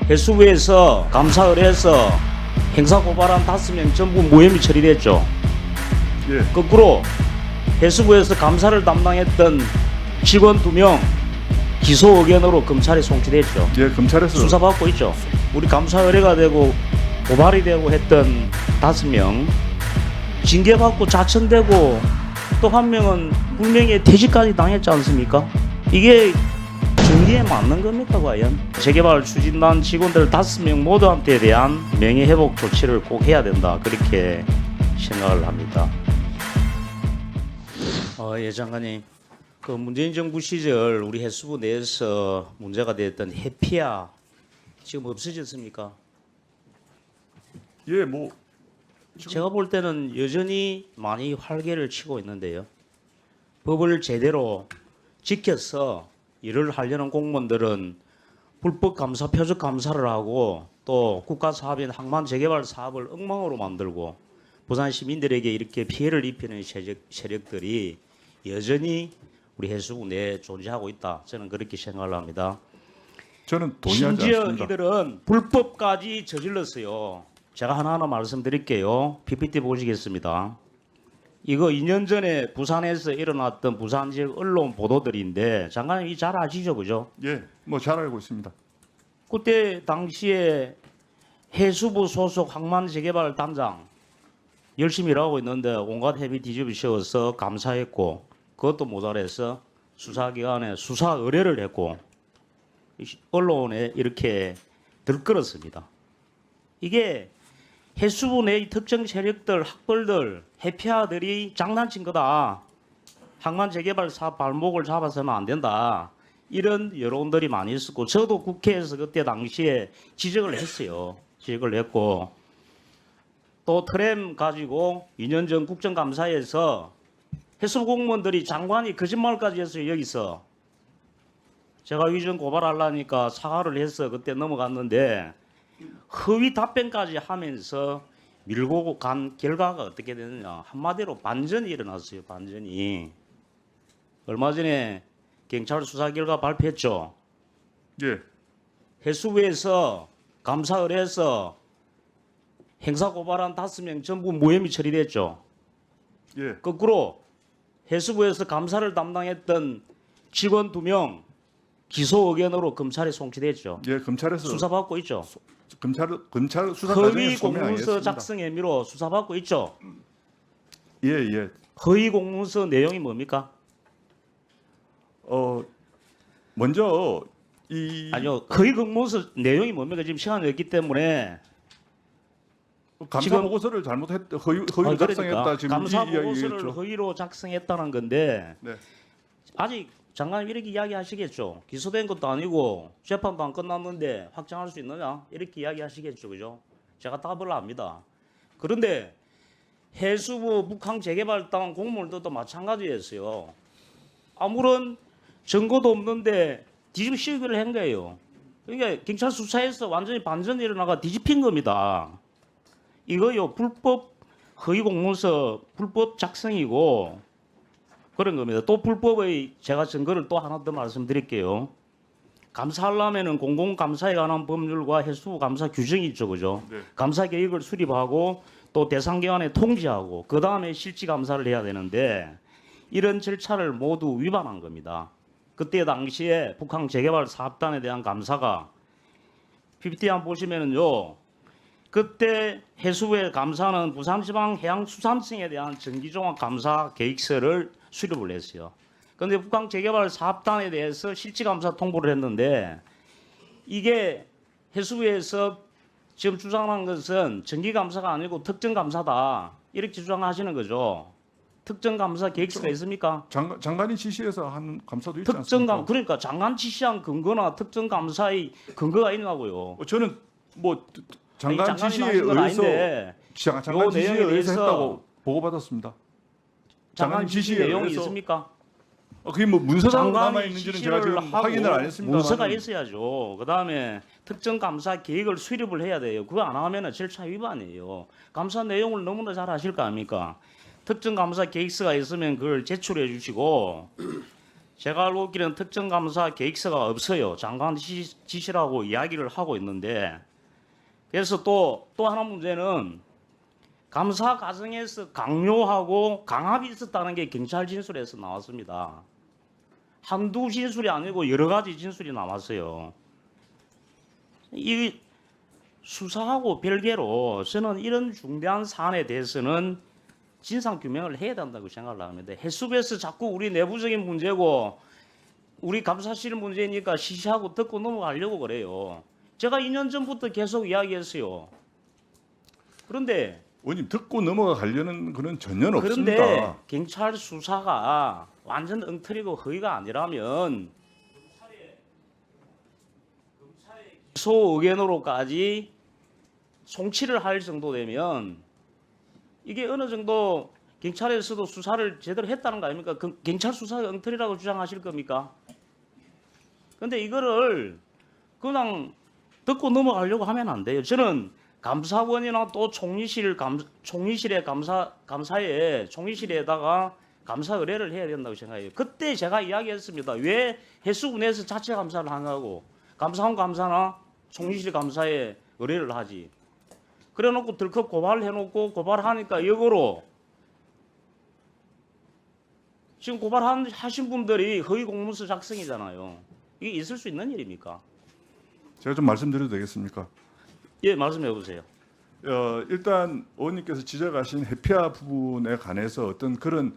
해수부에서 감사 의뢰해서 행사 고발한 5명 전부 무혐의 처리됐죠. 예. 거꾸로 해수부에서 감사를 담당했던 직원 2명 기소 의견으로 검찰에 송치됐죠. 예, 검찰에서 수사받고 있죠. 우리 감사 의뢰가 되고 고발이 되고 했던 5명 징계받고 자천되고 또 1명은 불명예 퇴직까지 당했지 않습니까? 이게 정의에 맞는 겁니까 과연? 재개발 추진단 직원들 5명 모두한테 대한 명예회복 조치를 꼭 해야 된다 그렇게 생각을 합니다. 예 장관님, 그 문재인 정부 시절 우리 해수부 내에서 문제가 됐던 해피아 지금 없어졌습니까? 예, 뭐 제가 볼 때는 여전히 많이 활개를 치고 있는데요. 법을 제대로 지켜서 일을 하려는 공무원들은 불법 감사, 표적 감사를 하고 또 국가 사업인 항만 재개발 사업을 엉망으로 만들고 부산 시민들에게 이렇게 피해를 입히는 세력들이 여전히 우리 해수부 내에 존재하고 있다. 저는 그렇게 생각을 합니다. 저는 동의하지 심지어 않습니다. 이들은 불법까지 저질렀어요. 제가 하나하나 말씀드릴게요. PPT 보시겠습니다. 이거 2년 전에 부산에서 일어났던 부산 지역 언론 보도들인데 장관님 이 잘 아시죠, 그죠? 예, 뭐 잘 알고 있습니다. 그때 당시에 해수부 소속 항만 재개발 단장 열심히 일하고 있는데 온갖 헤비 뒤집어 씌워서 감사했고 그것도 모자라서 수사기관에 수사 의뢰를 했고 언론에 이렇게 들끓었습니다. 이게 해수부 내 특정 세력들, 학벌들, 해피아들이 장난친 거다. 항만 재개발 사업 발목을 잡아서는 안 된다. 이런 여론들이 많이 있었고 저도 국회에서 그때 당시에 지적을 했어요. 지적을 했고 또 트램 가지고 2년 전 국정감사에서 해수부 공무원들이 장관이 거짓말까지 했어요. 여기서 제가 위전 고발하려니까 사과를 해서 그때 넘어갔는데 허위 답변까지 하면서 밀고 간 결과가 어떻게 되느냐. 한마디로 반전이 일어났어요. 반전이. 얼마 전에 경찰 수사 결과 발표했죠. 예, 해수부에서 감사 의뢰해서 행사 고발한 5명 전부 무혐의 처리됐죠. 예, 거꾸로 해수부에서 감사를 담당했던 직원 2명 기소 의견으로 검찰에 송치됐죠. 예, 검찰에서 수사받고 있죠. 검찰 수사 과정에서 허위 공문서 소명하겠습니다. 작성 혐의로 수사받고 있죠. 예, 예. 허위 공문서 내용이 뭡니까? 먼저 이 아니요. 허위 공문서 내용이 뭡니까? 지금 시간이 없기 때문에 감사 지금- 보고서를 허위 그러니까 작성했다 지금 감사 이 보고서를 이야기겠죠. 허위로 작성했다는 건데 네. 아직 장관님 이렇게 이야기하시겠죠. 기소된 것도 아니고 재판도 안 끝났는데 확정할 수 있느냐 이렇게 이야기하시겠죠, 그죠? 제가 답을 합니다. 그런데 해수부 북항 재개발당 공무원들도 마찬가지였어요. 아무런 증거도 없는데 뒤집어 씌우기를 한 거예요. 그러니까 경찰 수사에서 완전히 반전이 일어나가 뒤집힌 겁니다. 이거요 불법 허위 공문서 불법 작성이고 그런 겁니다. 또 불법의 제가 증거를 또 하나 더 말씀드릴게요. 감사하려면은 공공감사에 관한 법률과 해수부 감사 규정이 있죠, 그죠? 네. 감사 계획을 수립하고 또 대상 기관에 통지하고 그 다음에 실지 감사를 해야 되는데 이런 절차를 모두 위반한 겁니다. 그때 당시에 북한 재개발 사업단에 대한 감사가 PPT 한번 보시면은요. 그때 해수부의 감사는 부산지방해양수산청에 대한 정기종합 감사 계획서를 수립을 했어요. 그런데 북한 재개발 사업단에 대해서 실지감사 통보를 했는데 이게 해수부에서 지금 주장한 것은 정기감사가 아니고 특정감사다 이렇게 주장하시는 거죠. 특정감사 계획서가 있습니까? 장관이 지시해서 하는 감사도 있지 않습니까? 특정감 그러니까 장관 지시한 근거나 특정감사의 근거가 있냐고요. 저는 뭐 장관 아니, 장관이 지시에 하신 건 의해서 아닌데 장관 요 지시에 내용에 의해서 대해서 했다고 보고받았습니다. 장관 지시 내용이 의해서- 있습니까? 그게 뭐 문서상으로 남아 장관이 있는지는 제가 지금 지시를 하고 확인을 안 했습니다. 문서가 있어야죠. 그 다음에 특정 감사 계획을 수립을 해야 돼요. 그거 안 하면 절차 위반이에요. 감사 내용을 너무나 잘 아실 거 아닙니까? 특정 감사 계획서가 있으면 그걸 제출해 주시고 제가 알고 있기는 특정감사 계획서가 없어요. 장관 지시라고 이야기를 하고 있는데 그래서 또 하나 문제는 감사 과정에서 강요하고 강압이 있었다는 게 경찰 진술에서 나왔습니다. 한두 진술이 아니고 여러 가지 진술이 나왔어요. 이 수사하고 별개로 저는 이런 중대한 사안에 대해서는 진상 규명을 해야 된다고 생각을 합니다. 해수부에서 자꾸 우리 내부적인 문제고 우리 감사실 문제니까 시시하고 듣고 넘어가려고 그래요. 제가 2년 전부터 계속 이야기했어요. 그런데 의원님 듣고 넘어가려는 그런 전혀 없습니다. 그런데 경찰 수사가 완전 엉터리고 허위가 아니라면 검찰의 기소 의견으로까지 송치를 할 정도 되면 이게 어느 정도 경찰에서도 수사를 제대로 했다는 거 아닙니까? 그 경찰 수사가 엉터리라고 주장하실 겁니까? 근데 이거를 그냥 듣고 넘어가려고 하면 안 돼요. 저는 감사원이나 또 총리실의 감사에 총리실에다가 감사 의뢰를 해야 된다고 생각해요. 그때 제가 이야기했습니다. 왜 해수부 내에서 자체 감사를 하냐고. 감사원 감사나 총리실 감사에 의뢰를 하지. 그래놓고 들컥 고발해놓고 고발하니까 역으로 지금 고발하신 분들이 허위 공문서 작성이잖아요. 이게 있을 수 있는 일입니까? 제가 좀 말씀드려도 되겠습니까? 예, 말씀해 보세요. 일단 의원님께서 지적하신 해피아 부분에 관해서 어떤 그런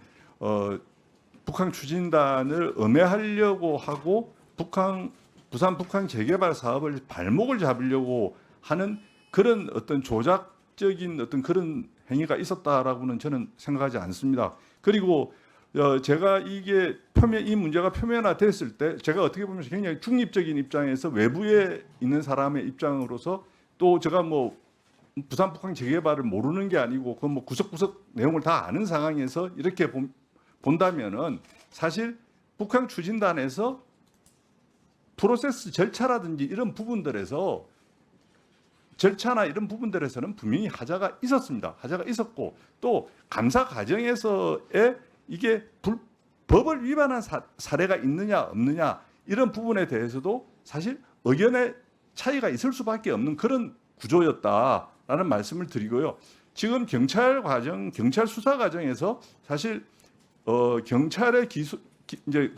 북한 추진단을 엄해하려고 하고 부산 북한 재개발 사업을 발목을 잡으려고 하는 그런 어떤 조작적인 어떤 그런 행위가 있었다라고는 저는 생각하지 않습니다. 그리고 제가 이 문제가 표면화됐을 때 제가 어떻게 보면 굉장히 중립적인 입장에서 외부에 있는 사람의 입장으로서 또 제가 뭐 부산 북한 재개발을 모르는 게 아니고 그 뭐 구석구석 내용을 다 아는 상황에서 이렇게 본다면은 사실 북한 추진단에서 프로세스 절차라든지 이런 부분들에서 절차나 이런 부분들에서는 분명히 하자가 있었습니다. 하자가 있었고 또 감사 과정에서의 이게 법을 위반한 사례가 있느냐 없느냐 이런 부분에 대해서도 사실 의견의 차이가 있을 수밖에 없는 그런 구조였다라는 말씀을 드리고요. 지금 경찰 수사 과정에서 사실 경찰의 이제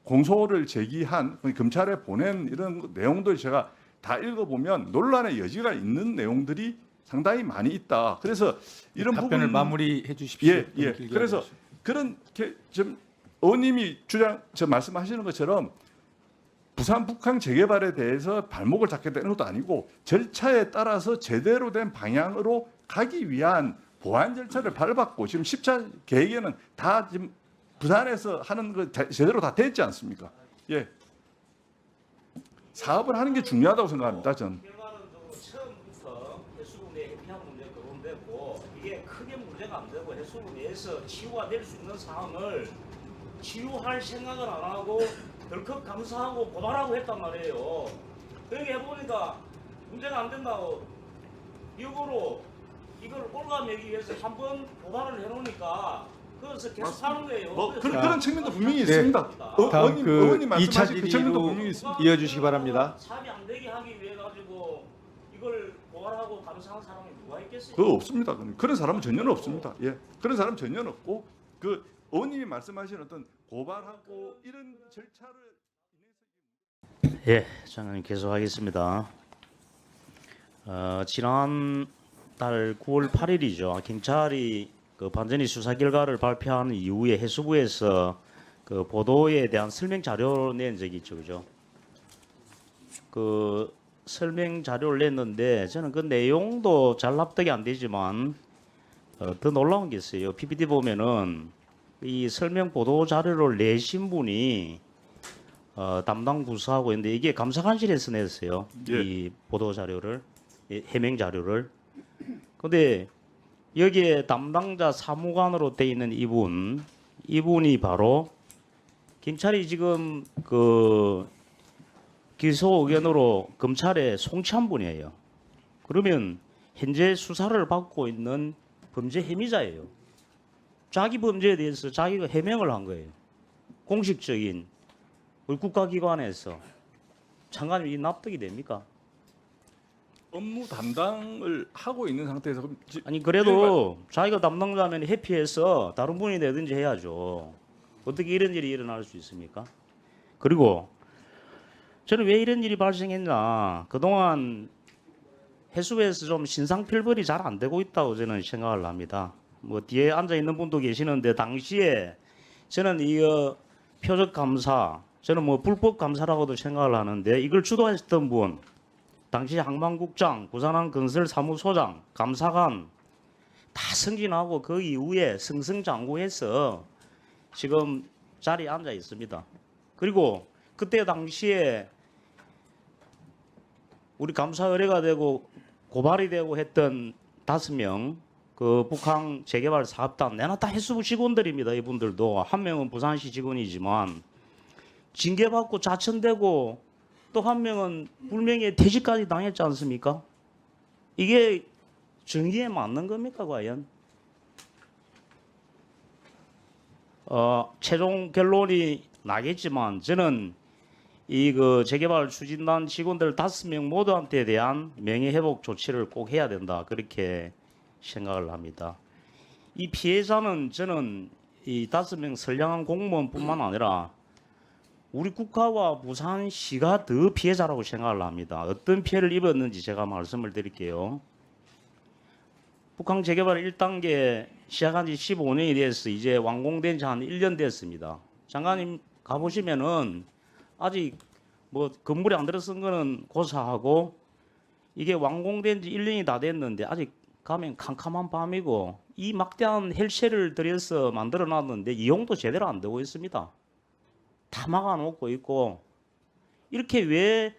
공소를 제기한 검찰에 보낸 이런 내용들 제가 다 읽어보면 논란의 여지가 있는 내용들이 상당히 많이 있다. 그래서 이런 답변을 부분 마무리해 주십시오. 예. 그래서 그런 좀 의원님이 말씀하시는 것처럼 부산 북한 재개발에 대해서 발목을 잡겠다는 것도 아니고 절차에 따라서 제대로 된 방향으로 가기 위한 보완 절차를 밟았고 지금 10차 계획에는 다 지금 부산에서 하는 거 제대로 다 됐지 않습니까? 예. 사업을 하는 게 중요하다고 생각합니다. 저는. 결과론적으로 처음부터 해수부 내 해피한 문제 거론됐고 이게 크게 문제가 안 되고 해수부 내에서 치유가 될 수 있는 상황을 치유할 생각을 안 하고 덜컥 감사하고 고발하고 했단 말이에요. 그렇게 해보니까 문제가 안 된다고 역으로 이걸 올가매기 위해서 한번 고발을 해놓으니까 그래서 계속 하는 거예요. 그런 측면도 분명히 네. 있습니다. 다음 그 의원님 2차 말씀하신 그 측면도 질의로 분명히 있습니다. 이어주시기 바랍니다. 사업이 안 되게 하기 위해 가지고 이걸 고발하고 감사한 사람이 누가 있겠어요? 그거 없습니다. 그런 사람은 전혀 없습니다. 예, 그런 사람 전혀 없고 그 의원님이 말씀하신 어떤 고발하고 이런 절차를 예, 저는 계속하겠습니다. 지난달 9월 8일이죠. 경찰이 그 반전이 수사 결과를 발표한 이후에 해수부에서 그 보도에 대한 설명 자료를 낸 적이 있죠, 그죠? 그 설명 자료를 냈는데 저는 그 내용도 잘 납득이 안 되지만 더 놀라운 게 있어요. PPT 보면은 이 설명 보도 자료를 내신 분이 담당 부서하고 있는데 이게 감사관실에서 냈어요. 예. 이 보도 자료를 해명 자료를. 근데 여기에 담당자 사무관으로 돼 있는 이분이 바로 경찰이 지금 그 기소 의견으로 검찰에 송치한 분이에요. 그러면 현재 수사를 받고 있는 범죄 혐의자예요. 자기 범죄에 대해서 자기가 해명을 한 거예요. 공식적인 우리 국가기관에서 장관님 이 납득이 됩니까? 업무 담당을 하고 있는 상태에서 그럼 아니 그래도 자기가 담당자면 회피해서 다른 분이 내든지 해야죠. 어떻게 이런 일이 일어날 수 있습니까? 그리고 저는 왜 이런 일이 발생했나, 그동안 해수부에서 좀 신상필벌이 잘 안 되고 있다고 저는 생각을 합니다. 뭐 뒤에 앉아 있는 분도 계시는데 당시에 저는 이 표적 감사, 저는 뭐 불법 감사라고도 생각을 하는데 이걸 주도했던 분, 당시 항만국장, 부산항 건설사무소장, 감사관 다 승진하고 그 이후에 승승장구해서 지금 자리에 앉아 있습니다. 그리고 그때 당시에 우리 감사 의뢰가 되고 고발이 되고 했던 5명 그 북한 재개발 사업단 내나 다 해수부 직원들입니다. 이분들도 한 명은 부산시 직원이지만 징계받고 자천되고 또 한 명은 불명예 퇴직까지 당했지 않습니까? 이게 정의에 맞는 겁니까 과연? 최종 결론이 나겠지만 저는 이 그 재개발 추진단 직원들 5명 모두한테 대한 명예회복 조치를 꼭 해야 된다, 그렇게 생각을 합니다. 이 피해자는 저는 이 5명 선량한 공무원뿐만 아니라 우리 국가와 부산시가 더 피해자라고 생각을 합니다. 어떤 피해를 입었는지 제가 말씀을 드릴게요. 북한 재개발 1단계 시작한 지 15년이 됐어. 이제 완공된 지 한 1년 됐습니다. 장관님 가보시면은 아직 뭐 건물이 안 들어선 거는 고사하고 이게 완공된 지 1년이 다 됐는데 아직 가면 캄캄한 밤이고 이 막대한 헬스를 들여서 만들어 놨는데 이용도 제대로 안 되고 있습니다. 다 막아놓고 있고, 이렇게 왜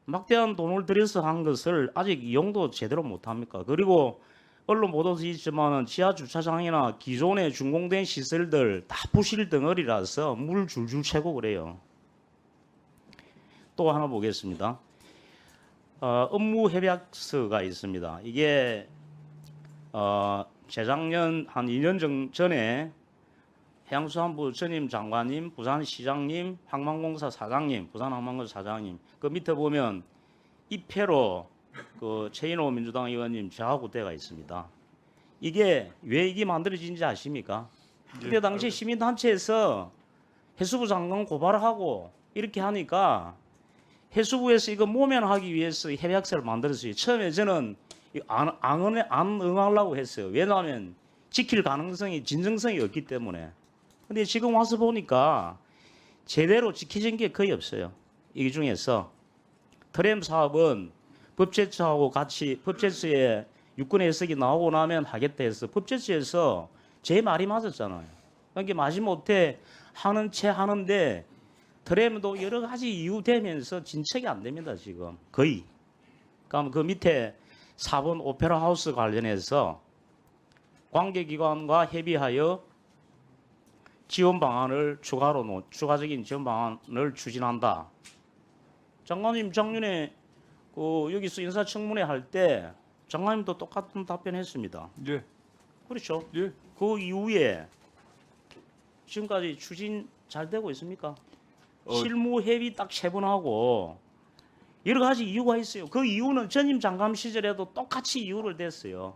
막대한 돈을 들여서 한 것을 아직 이용도 제대로 못합니까? 그리고 언론 보도도 있지만 지하 주차장이나 기존에 준공된 시설들 다 부실 덩어리라서 물 줄줄 새고 그래요. 또 하나 보겠습니다. 업무 협약서가 있습니다. 이게 재작년 한 2년 전에 해양수산부 전임 장관님, 부산시장님, 항만공사 사장님, 부산항만공사 사장님 그 밑에 보면 입회로 그 최인호 민주당 의원님 저하고 때가 있습니다. 이게 왜 이게 만들어진지 아십니까? 그때 당시 시민단체에서 해수부 장관 고발하고 이렇게 하니까 해수부에서 이거 모면하기 위해서 협약서를 만들었어요. 처음에 저는 안 응하려고 했어요. 왜냐하면 지킬 가능성이, 진정성이 없기 때문에. 근데 지금 와서 보니까 제대로 지켜진 게 거의 없어요. 이 중에서 트램 사업은 법제처하고 같이 법제처에 유권 해석이 나오고 나면 하겠다 해서 법제처에서 제 말이 맞았잖아요. 그러니까 마지못해 하는 채 하는데 트램도 여러 가지 이유 되면서 진척이 안 됩니다. 지금 거의. 그럼 그 밑에 4번 오페라 하우스 관련해서 관계기관과 협의하여 지원 방안을 추가적인 지원 방안을 추진한다. 장관님 작년에 그 여기서 인사청문회 할 때 장관님도 똑같은 답변했습니다. 예. 그렇죠. 예. 그 이후에 지금까지 추진 잘 되고 있습니까? 실무 협의 딱 3번 하고 여러 가지 이유가 있어요. 그 이유는 전임 장관 시절에도 똑같이 이유를 댔어요.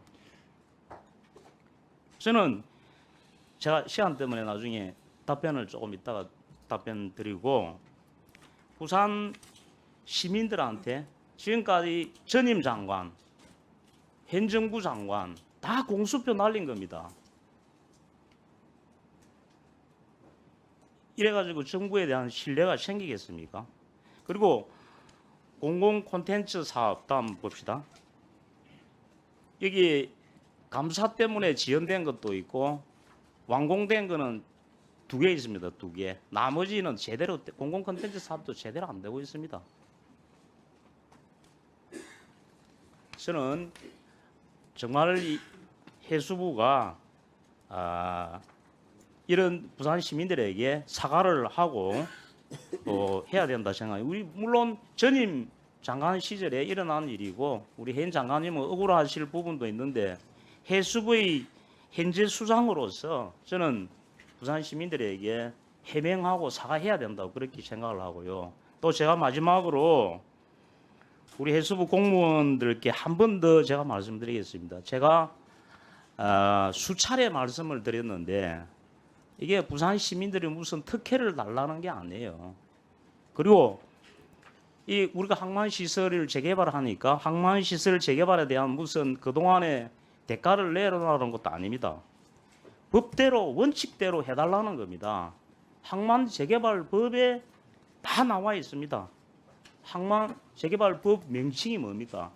저는 제가 시간 때문에 나중에 답변을 조금 이따가 답변 드리고, 부산 시민들한테 지금까지 전임 장관, 현 정부 장관 다 공수표 날린 겁니다. 이래가지고 정부에 대한 신뢰가 생기겠습니까? 그리고 공공 콘텐츠 사업 다음 봅시다. 여기 감사 때문에 지연된 것도 있고 완공된 거는 2개 있습니다. 2개. 나머지는 제대로 공공 콘텐츠 사업도 제대로 안 되고 있습니다. 저는 정말 이 해수부가 이런 부산 시민들에게 사과를 하고 해야 된다 생각해요. 우리 물론 전임 장관 시절에 일어난 일이고 우리 현 장관님은 억울하실 부분도 있는데 해수부의 현재 수장으로서 저는 부산 시민들에게 해명하고 사과해야 된다고 그렇게 생각을 하고요. 또 제가 마지막으로 우리 해수부 공무원들께 한 번 더 제가 말씀드리겠습니다. 제가 수차례 말씀을 드렸는데 이게 부산 시민들이 무슨 특혜를 달라는 게 아니에요. 그리고 이 우리가 항만 시설을 재개발하니까 항만 시설 재개발에 대한 무슨 그동안의 대가를 내려놓는 것도 아닙니다. 법대로 원칙대로 해달라는 겁니다. 항만 재개발법에 다 나와 있습니다. 항만 재개발법 명칭이 뭡니까?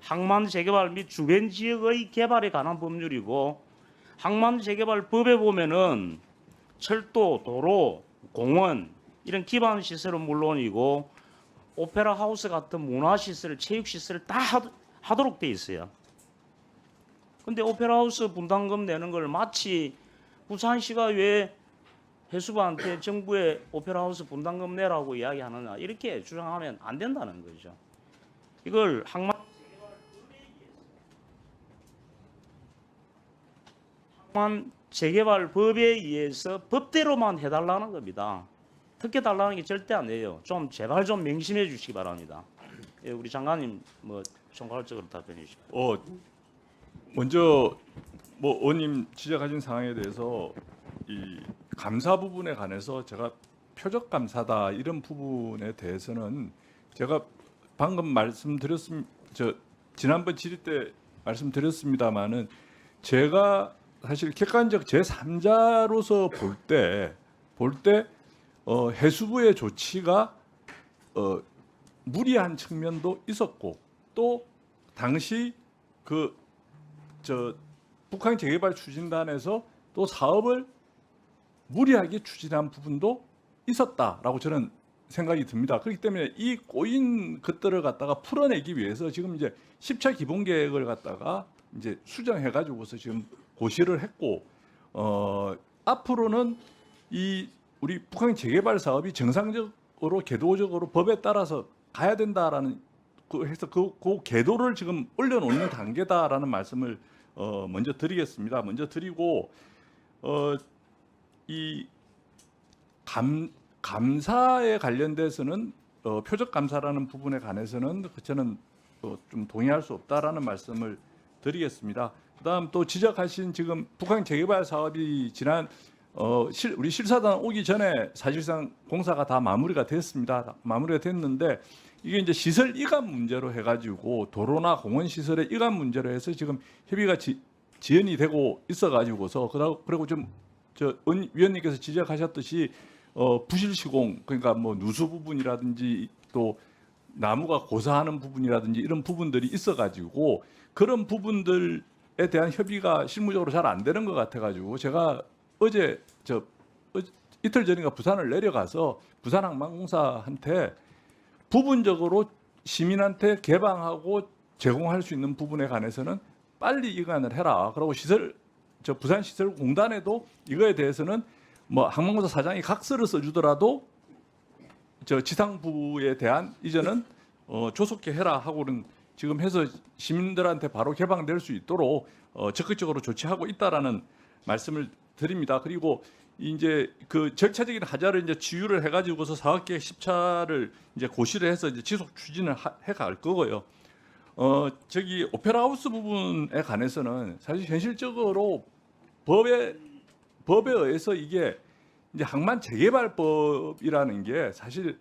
항만 재개발 및 주변 지역의 개발에 관한 법률이고 항만 재개발법에 보면은 철도, 도로, 공원 이런 기반 시설은 물론이고 오페라 하우스 같은 문화 시설, 체육 시설을 다 하도록 돼 있어요. 근데 오페라 하우스 분담금 내는 걸 마치 부산시가 왜 해수부한테 정부에 오페라 하우스 분담금 내라고 이야기하느냐 이렇게 주장하면 안 된다는 거죠. 이걸 항만 재개발법에 의해서 법대로만 해달라는 겁니다. 특혜 달라는 게 절대 아니에요. 좀 제발 좀 명심해 주시기 바랍니다. 예, 우리 장관님 뭐 총괄적으로 답변해 주십시오. 먼저 뭐 의원님 지적하신 상황에 대해서 이 감사 부분에 관해서 제가 표적 감사다 이런 부분에 대해서는 제가 방금 지난번 질의 때 말씀드렸습니다마는 제가 사실 객관적 제3자로서 볼 때 해수부의 조치가 무리한 측면도 있었고 또 당시 북한 재개발 추진단에서 또 사업을 무리하게 추진한 부분도 있었다라고 저는 생각이 듭니다. 그렇기 때문에 이 꼬인 것들을 갖다가 풀어내기 위해서 지금 이제 10차 기본 계획을 갖다가 이제 수정해 가지고서 지금 고시를 했고 앞으로는 이 우리 북한 재개발 사업이 정상적으로 궤도적으로 법에 따라서 가야 된다라는 해서 그 궤도를 지금 올려놓는 단계다라는 말씀을 먼저 드리겠습니다. 먼저 드리고 이 감사에 관련돼서는 표적 감사라는 부분에 관해서는 저는 좀 동의할 수 없다라는 말씀을 드리겠습니다. 그다음 또 지적하신 지금 북한 재개발 사업이 지난 우리 실사단 오기 전에 사실상 공사가 다 마무리가 됐습니다. 마무리가 됐는데 이게 이제 시설 이관 문제로 해가지고 도로나 공원 시설의 이관 문제로 해서 지금 협의가 지연이 되고 있어가지고서 그리고 좀 위원님께서 지적하셨듯이 부실 시공 그러니까 뭐 누수 부분이라든지 또 나무가 고사하는 부분이라든지 이런 부분들이 있어가지고 그런 부분들에 대한 협의가 실무적으로 잘 안 되는 것 같아가지고 제가 이틀 전인가 부산을 내려가서 부산항만공사한테 부분적으로 시민한테 개방하고 제공할 수 있는 부분에 관해서는 빨리 이관을 해라. 그리고 부산시설공단에도 이거에 대해서는 뭐 항만공사 사장이 각서를 써주더라도 지상부에 대한 이전은 조속히 해라 하고는 지금 해서 시민들한테 바로 개방될 수 있도록 적극적으로 조치하고 있다라는 말씀을 드립니다. 그리고 이제 그 절차적인 하자를 이제 치유를 해가지고서 사업계획 10차를 이제 고시를 해서 이제 지속 추진을 해갈 거고요. 오페라 하우스 부분에 관해서는 사실 현실적으로 법에 의해서 이게 이제 항만 재개발법이라는 게 사실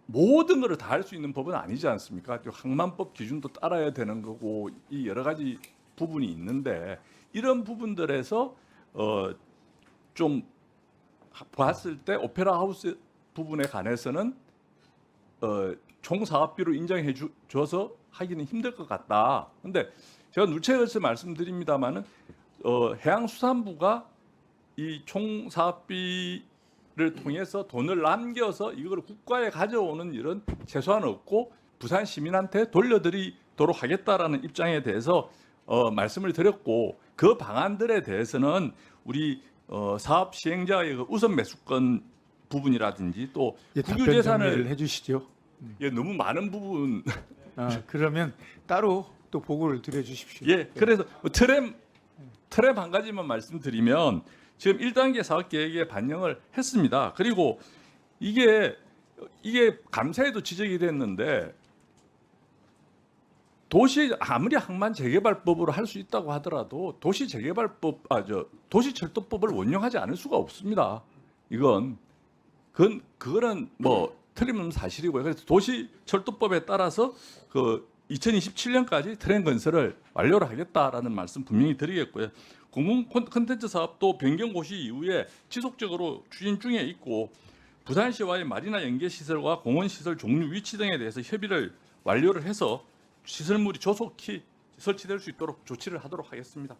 모든 것을 다 할 수 있는 법은 아니지 않습니까? 또 항만법 기준도 따라야 되는 거고 이 여러 가지 부분이 있는데 이런 부분들에서 좀 봤을 때 오페라 하우스 부분에 관해서는 총 사업비로 인정해 줘서 하기는 힘들 것 같다. 근데 제가 누차에서 말씀드립니다만은 해양수산부가 이 총 사업비를 통해서 돈을 남겨서 이걸 국가에 가져오는 이런 최소한 없고 부산 시민한테 돌려드리도록 하겠다라는 입장에 대해서 말씀을 드렸고 그 방안들에 대해서는 우리 사업 시행자의 그 우선 매수권 부분이라든지 또 국유재산을 해주시죠. 너무 많은 부분 그러면 따로 또 보고를 드려주십시오. 그래서 트램 한 가지만 말씀드리면 지금 1단계 사업 계획에 반영을 했습니다. 그리고 이게 감사에도 지적이 됐는데 도시 아무리 항만 재개발법으로 할 수 있다고 하더라도 도시철도법을 원용하지 않을 수가 없습니다. 그거는 뭐 틀림없는 사실이고요. 그래서 도시철도법에 따라서 그 2027년까지 트램 건설을 완료를 하겠다라는 말씀 분명히 드리겠고요. 공공 콘텐츠 사업도 변경 고시 이후에 지속적으로 추진 중에 있고 부산시와의 마리나 연계 시설과 공원 시설 종류 위치 등에 대해서 협의를 완료를 해서 시설물이 조속히 설치될 수 있도록 조치를 하도록 하겠습니다.